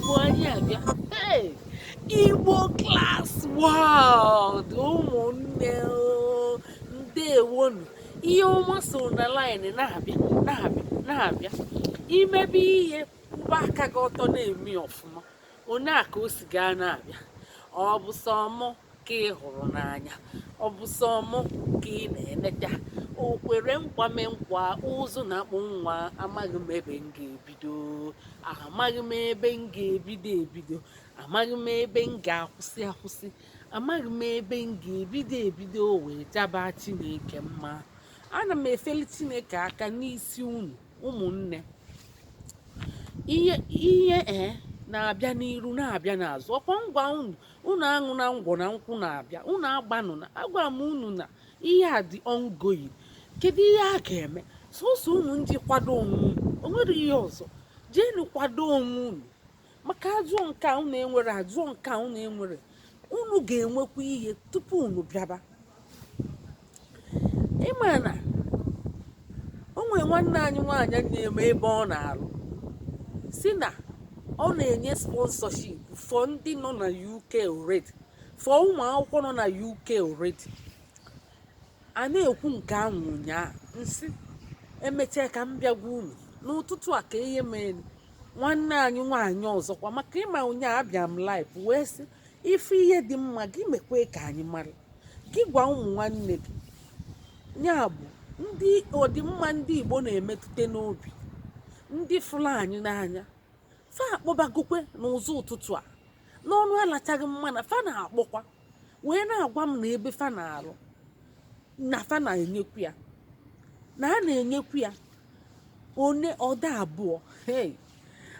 Igbo anyị abịa. Hey! Igbo class world ụmụnne o, ndewonu. Ihe ọma so na line na-abịa na-abịa. Imebe ihe mgba aka gị ọtọ na-eme ọfụma. One a ka o si gaa na-abịa. Ọ bụ sọ mụ ka ị hụrụ n'anya, ọ bụ sọ mụ ka ị na-eneta. O kwere nkwa me nkwa, ụzụ na-akpụ nwa, amaghị m ebe m ga-ebido, amaghị m ebe m ga-ebido, amaghị m ebe m ga-akwụsị, amaghị m ebe m ga-ebido wee jaba Chineke mma. Ana m efeli Chineke aka n'isi unu ụmụnne. Ihe na-abịa n'iru na-abịa n'azụ. Ọkwa ngwa unu aṅụ na ngwọ na nkwụ na-abịa, unu agbanụ na agwa m unu na ihe a dị ongoing. Kedu ihe a ga-eme? Sọsọ unu ndị kwado onwe unu, o nwere ihe ọzọ. Jeenu kwado onwe unu, maka ajụọ nke a unu enwere, ajụọ nke a unu enwere, unu ga-enwekwa ihe tupu unu bịaba. Ịma na o nwere nwanne anyị nwaanyị na-eme ebe ọ na-alụ, si na ọ na-enye sponsorship for ndị nọ na UK already, for ụmụ akwụkwọ nọ na UK already. A na-ekwu nke ahụ ụnyaahụ, nsị emechaa ka m bịagwa unu n'ụtụtụ a ka ihe mere nwanne anyị nwaanyị ọzọkwa. Maka ịma ụnyaahụ abịa m live wee sị ife ihe dị mma gị mekwe ka anyị mara, gị gwa ụmụ nwanne gị. Ya bụ ndị ọdịmma ndị Igbo na-emetụta n'obi, ndị fụrụ anyị n'anya, fa akpọbagokwe n'ụzọ ụtụtụ a n'ọnụ alachaghị mma na fa na-akpọkwa wee na-agwa m na ebe fa na-alụ na fa na-enyekwu ya, na a na-enyekwu ya one ọda abụọ. Hey!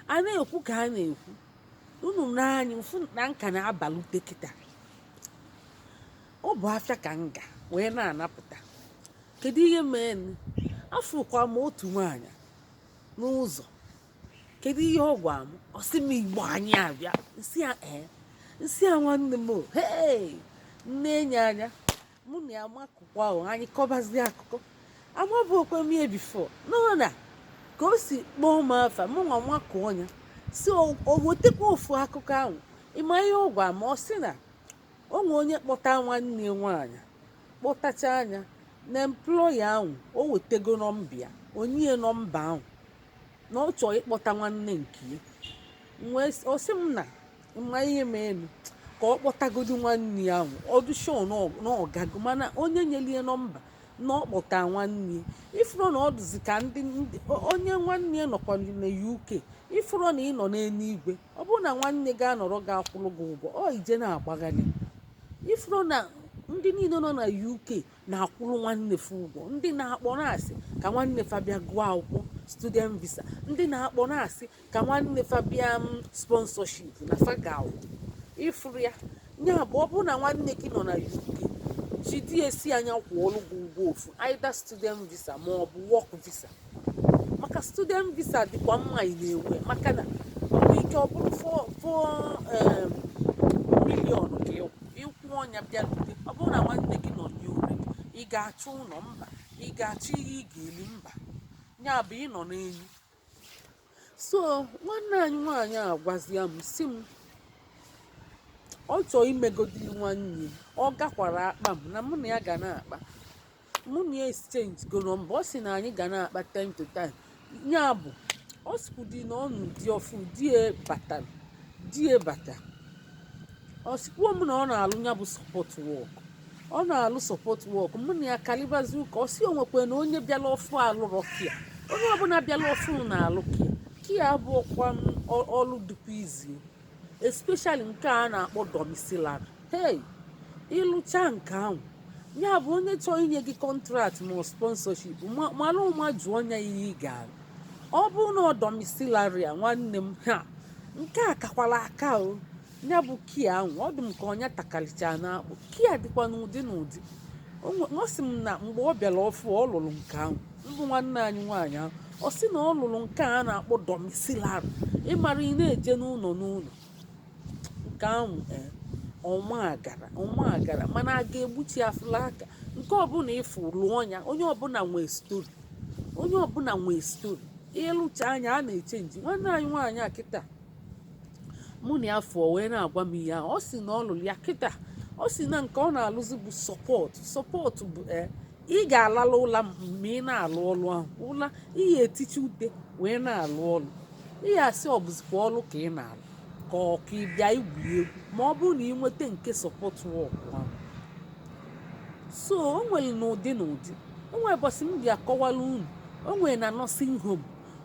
A na-ekwu ka a na-ekwu, unu n'anya mfụ na nka na-abalute kịta. Ọ bụ afịa ka nga wee na-anapụta. Kedu ihe mee? Afụkwa m otu nwaanyị n'ụzọ. Kedu ihe ọ gwa m? Ọ sị m Igbo anyị abịa. Nsị a nwanne m o, hey! Nne enye anya mụ na ya makụkwa ahụ, anyị kọbazie akụkọ. Amabụkwa m ihe bifo n'ụna ka o si kpọọ m afa, mụ nwa makụọ ya si o wetekwa ofu akụkọ ahụ. Ịma ihe ọ gwa m? Ọ sị na o nwe onye kpọta nwanne nwaanyị, kpọtacha anya na employa ahụ o wetego nọmba ya, onye nọmba ahụ na ọ chọọ ịkpọta nwanne nke ya. Ọ sị m na mma ihe meenu ka ọ kpọtagodu nwanne ya ahụ, ọdụsho na ọgago, mana onye nyelie nọmba na ọ kpọta nwanne ya. Ifuru na ọ dụzi ka ndị onye nwanne ya nọkwa na UK, ifuru na ị nọ n'eluigwe, ọ bụrụ na nwanne gị anọrọ gị akwụrụ gị ụgwọ, ọ ije na-agbagharị. Ifuru na ndị niile nọ na UK na-akwụrụ nwanne fa ụgwọ, ndị na-akpọ na-asị ka nwanne fa bịa gụọ akwụkwọ student visa, ndị na-akpọ na-asị ka nwanne fa bịa sponsorship na fa ga-awụ. Ifuru ya nya bụ ọ bụrụ na nwanne gị nọ na UK, jidi esi anya kwụọlụ gị ụgwọ ofu, either student visa ma ọ bụ work visa. Maka student visa dịkwa mma ị na-enwe, maka na ọ bụ ike ọ bụrụ 4 million ka ịkwụ ọnya bịarute. Ọ bụrụ na nwanne gị nọ n'Owerri, ị ga-achọ ụlọ mba, ị ga-achọ ihe ị ga-eli mba, ya bụ ịnọ n'enyi. So nwanne anyị nwaanyị agwazia m si m ọ chọọ imegodili nwanne, ọ gakwara akpa m na mụ na ya ga na-akpa, mụ na ya exchange go nọmba. Ọ sị na anyị ga na-akpa time to time. Ya bụ ọ sikwudi na ọnụ dị ọfụ, die bata. Ọ sikwuo m na ọ na-alụ ya bụ support work, ọ na-alụ support work. Mụ na ya kalibazi ụka. Ọ si onwekwe na onye bịala ọfụ alụrọ kia, onye ọbụla bịala ọfụ na-alụ kia abụọkwa ọlụ dịkwa izi, especially nke a na-akpọ domiciliary. Hey! Ịlụcha nke ahụ, ya bụ onye chọọ inye gị contract ma sponsorship, mara ụma jụọ ya ihe ị ga-alụ. Ọ bụrụ na ọ domiciliary a, nwanne m, ha nke a kakwala aka o. Ya bụ kia ahụ ọ dị m ka ọnya takalicha na akpụ. Kia dịkwa n'ụdị n'ụdị. Ọ sị m na mgbe ọ bịara ọfụ ọ lụrụ nke ahụ, mbụ nwanne anyị nwaanyị ahụ. Ọ sị na ọ lụrụ nke a na-akpọ domiciliary, ịmara ị na-eje n'ụlọ nke ahụ. Ọma agara mana a ga-egbuchi afụla aka. Nke ọbụla ịfụ lụọ ya, onye ọbụla nwee stori, ịlụcha anya a na-echenji. Nwanne anyị nwaanyị a kịta mụ na ya fụọ wee na-agwa m ihe ahụ. Ọ sị na ọ lụrụ ya kịta. Ọ sị na nke ọ na-alụzi bụ sọpọtụ bụ ị ga-alalụ ụla ma ị na-alụ ọlụ ahụ. Ụla ihe etiche ute wee na-alụ ọlụ. Ihe asị ọ bụzikwa ọlụ ka ị na-alụ ka ọ ka ị bịa igwu egwu ma ọ bụrụ na ị nweta nke sọpọtụ wọkụ ahụ. So o nwere n'ụdị n'ụdị. O nwere ụbọchị m bịa akọwala unu. O nwere na nursing home,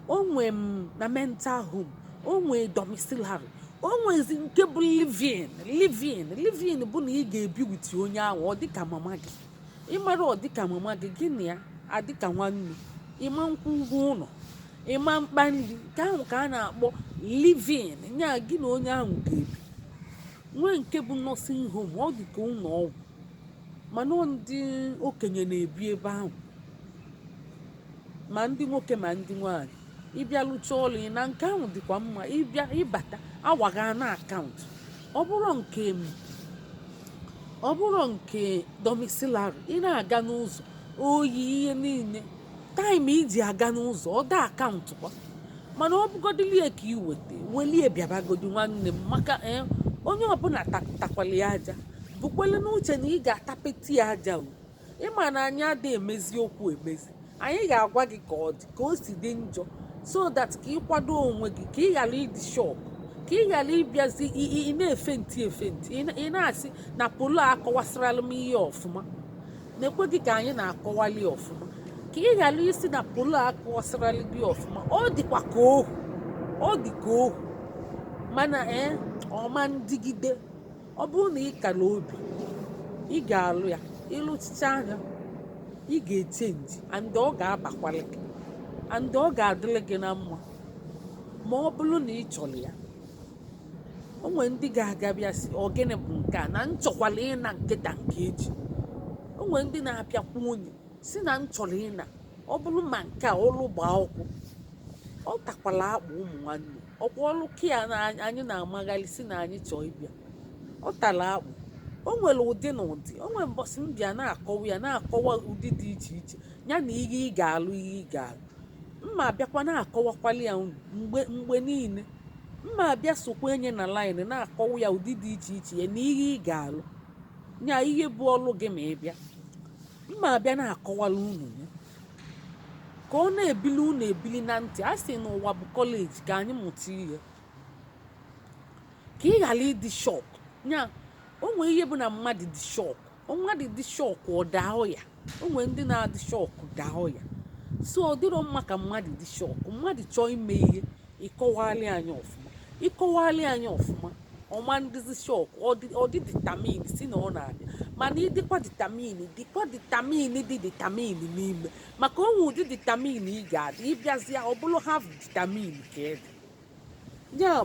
o nwere na mental home, o nwere domiciliary, o nwezi nke bụ living bụ na ị ga-ebi witi onye ahụ ọ dịka mama gị. Ịmara ọ dịka mama gị, gị na ya adịka nwanne. Ịma nkwụgwụ ụlọ, ịma mkpa nri, nke ahụ ka a na-akpọ living. Nya gị na onye ahụ ga-ebi. Nwee nke bụ nursing home, ọ dịka ụlọ ọgwụ mana ndị okenye na-ebi ebe ahụ, ma ndị nwoke ma ndị nwanyị. Ịbịa lụcha ọlụ na nke ahụ dịkwa mma. Ịbịa ịbata awaga na akaụntụ. Ọ bụrụ nke domiciliary, ị na-aga n'ụzọ oyi ihe niile taịm iji aga n'ụzọ ọ da akaụntụ kwa. Mana ọ bụgodilie ka ị welie bịabagodi nwanne m, maka onye ọbụla takwali aja bukwele n'uche na ị ga-atapeti ya aja. Ịma na anyị adịghị emezi okwu emezi. Anyị ga-agwa gị ka ọ dị, ka o si dị njọ, so that ka ị kwado onwe gị, ka ị ghara ịdị shọk, ka ị ghara ịbịazi ị na-efe ntị ị na-asị na polo akọwasịrala m ihe ọfụma. Na-ekwe gị ka anyị na-akọwali ọfụma, ka ị ghara isi na polo akọwasịrala gị ọfụma. Ọ dịkwa ka ohu, ọ dị ka ohu, mana ọma ndịgide. Ọ bụrụ na ị kara obi, ị ga-alụ ya. Ịlụchicha anya ị ga-echenji and ọ ga-abakwali gị and ọ ga-adịrị gị na mma ma ọ bụrụ na ị chọrọ ya. O nwere ndị ga-agabịa si ogene bụ nke a na nchọkwala ịna nkịta nke eji. O nwere ndị na-apịakwa onye si na nchọrọ ịna ọ bụrụ ma nke a ọlụ gbaa ọkwụ. Ọ takwala akpụ ụmụ nwanne. Ọkwa ọlụ kia na anyị na-amaghalị si na anyị chọọ ịbịa. Ọ tara akpụ. O nwere ụdị na ụdị. O nwere mbọsị m bịa na-akọwa ụdị dị iche iche ya na ihe ị ga-alụ ihe ị ga-alụ. Mma abịakwa na-akọwakwali ya mgbe niile. Mma abịa sokwa enye na line na-akọwa ya ụdị dị iche iche ya na ihe ị ga-alụ nya ihe bụ ọlụ gị ma ị bịa. Mma abịa na-akọwala unu ya ka ọ na-ebili unu ebili na ntị. A sị n'ụwa bụ kọleji ka anyị mụta ihe, ka ị ghara ịdị shọk. Nya o nwere ihe bụ na mmadụ dị shọk. Mmadụ dị shọk ọ daa ọya. O nwere ndị na-adị shọk daa ọya. So ọ dịrọ mma ka mmadụ dị shọk. Mmadụ chọọ ime ihe ịkọwali anyị ọfụma. Ịkọwali anyị ọfụma ọma ndịzi shọk ọ dị ditamin si na ọ na-abịa. Mana ịdịkwa ditamin dị ditamin n'ime, maka onwe ụdị ditamin ị ga-adị ịbịazịa ọ bụrụ half ditamin ka ị dị. Ya ọ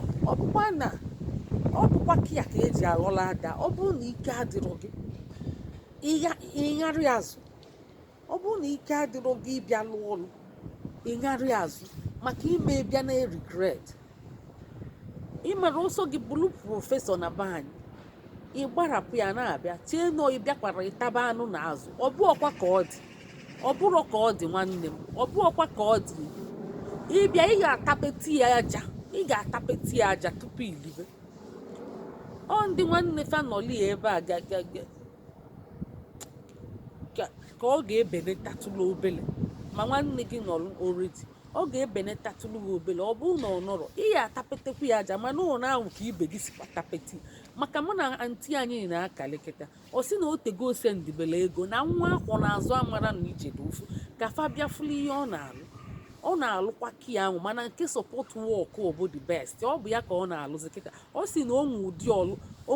bụkwa kia ka eji aghọla ada. Ọ bụrụ na ike adịrọ gị ịgharị azụ. Ọ bụrụ na ike adịrọ gị ịbịa lụọ ọlụ ịgharị azụ maka ime bịa na regret. Ị mara ọsọ gị bụrụ prọfesọ na be anyị, ị gbarapụ ya na-abịa chee nọ ịbịakwara ịtaba anụ na azụ. Ọ bụọkwa ka ọ dị. Ọ bụrụ ka ọ dị nwanne m. Ọ bụọkwa ka ọ dị. Ịbịa ị ga-atapeti ya aja. Ị ga-atapeti ya aja tupu ilibe. Ọ ndị nwanne fanọli ebe a ka ọ ga-ebenetatụlụ obele ma nwanne gị nọrọ oredi. Ọ ga-ebenetatụlụ gị obele. Ọ bụrụ na ọ nọrọ ị ga-atapetekwu ya aja mana ụlọ ahụ ka ibe gị sikwa tapeti. Maka mụ na antị anyị na-akalịkịta ọ sị na o tego ose ndibele ego na nwa akwọ na-azụ amara na ije dị ụfụ ka fa bịa fụlụ ihe ọ na-alụ. Ọ na-alụkwa kia ahụ mana nke sọpọt wọkụ bụ the best. Ọ bụ ya ka ọ na-alụzi kịta. Ọ sị na o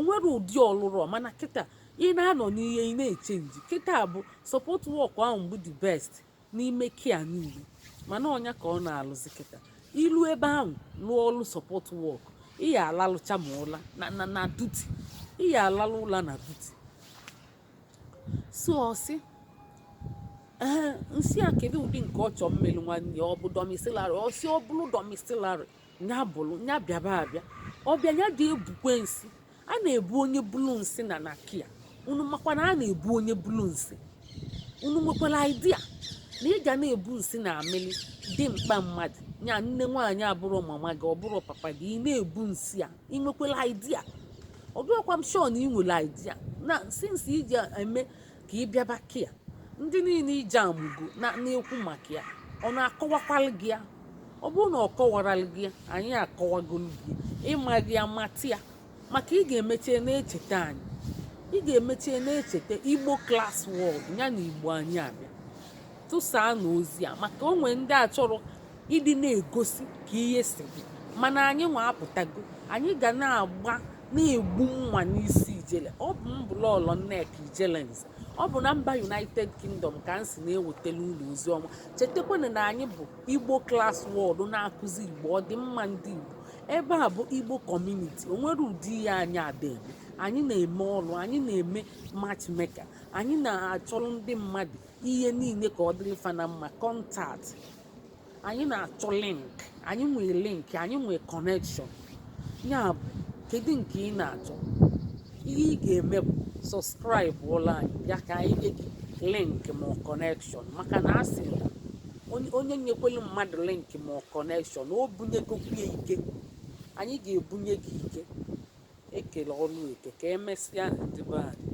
nwere ụdị ọlụrọ mana kịta ị na-anọ n'ihe ị na-echenji. Kịta bụ sọpọt wọkụ ahụ bụ the best n'ime kia niile mana ọnya ka ọ na-alụzi kịta. Ilu ebe ahụ lụọ ọlụ sọpọt wọkụ ị ya alalụcha ma ụla na duti. Ị ya alalụ ụla na duti. So ọ sị nsị a kedu ụdị nke ọ chọọ mmelu nwanne ya. Ọ bụ domiciliary. Ọ sị ọ bụrụ domiciliary nya bịaba abịa. Ọbịa ya dị ebukwe nsị. A na-ebu onye bulu nsị na kia. Unu makwa na a na-ebu onye bulu nsị. Unu nwekwara idea na ị ga na-ebu nsị na amịlị dị mkpa mmadụ nya nne nwaanyị abụrụ mama gị, ọ bụrụ papa gị, ị na-ebu nsị a, ị nwekwala idea. Ọ dịkwa m sure na ị nwere idea na since iji eme ka ị bịaba kia, ndị niile ije amụgo na-ekwu maka ya, ọ na-akọwakwalụ gị ya? Ọ bụrụ na ọ kọwaralụ gị ya, anyị akọwagolu gị, ịma gị amata ya, maka ị ga-emeche na-echeta anyị, ị ga-emeche na-echeta Igbo Class World ya na Igbo anyị abịa tụsaa na ozi a, maka o nwere ndị a chọrọ ịdị na-egosi ka ihe si dị, mana anyị nwa apụtago, anyị ga na-agba na-egbu nwa n'isi ijele. Ọ bụ mbụlọọlọ Nneka Ijelenze, ọ bụ na mba United Kingdom ka m si na-ewetara ụlọ ozi ọma. Chetakwana na anyị bụ Igbo Class World na-akụzi Igbo, ọdịmma ndị Igbo. Ebe a bụ Igbo Community, o nwere ụdị ihe anyị adịghị. Anyị na-eme ọrụ, anyị na-eme matchmaker, anyị na-achọrọ ndị mmadụ ihe niile ka ọ dịrị fa na mma, kọntaktị, anyị na-achọ link, anyị nwee link, anyị nwee connection. Ya bụ kedu nke ị na-achọ? Ihe ị ga-eme bụ sọskraịbụ ụlọ anyị, ya ka anyị nye gị link ma connection, maka na a sị onye nyekwelu mmadụ link ma connection, o bunyegokwu ya ike, anyị ga-ebunye gị ike. Ekele ọlụ eke, ka emesịa ndị be anyị.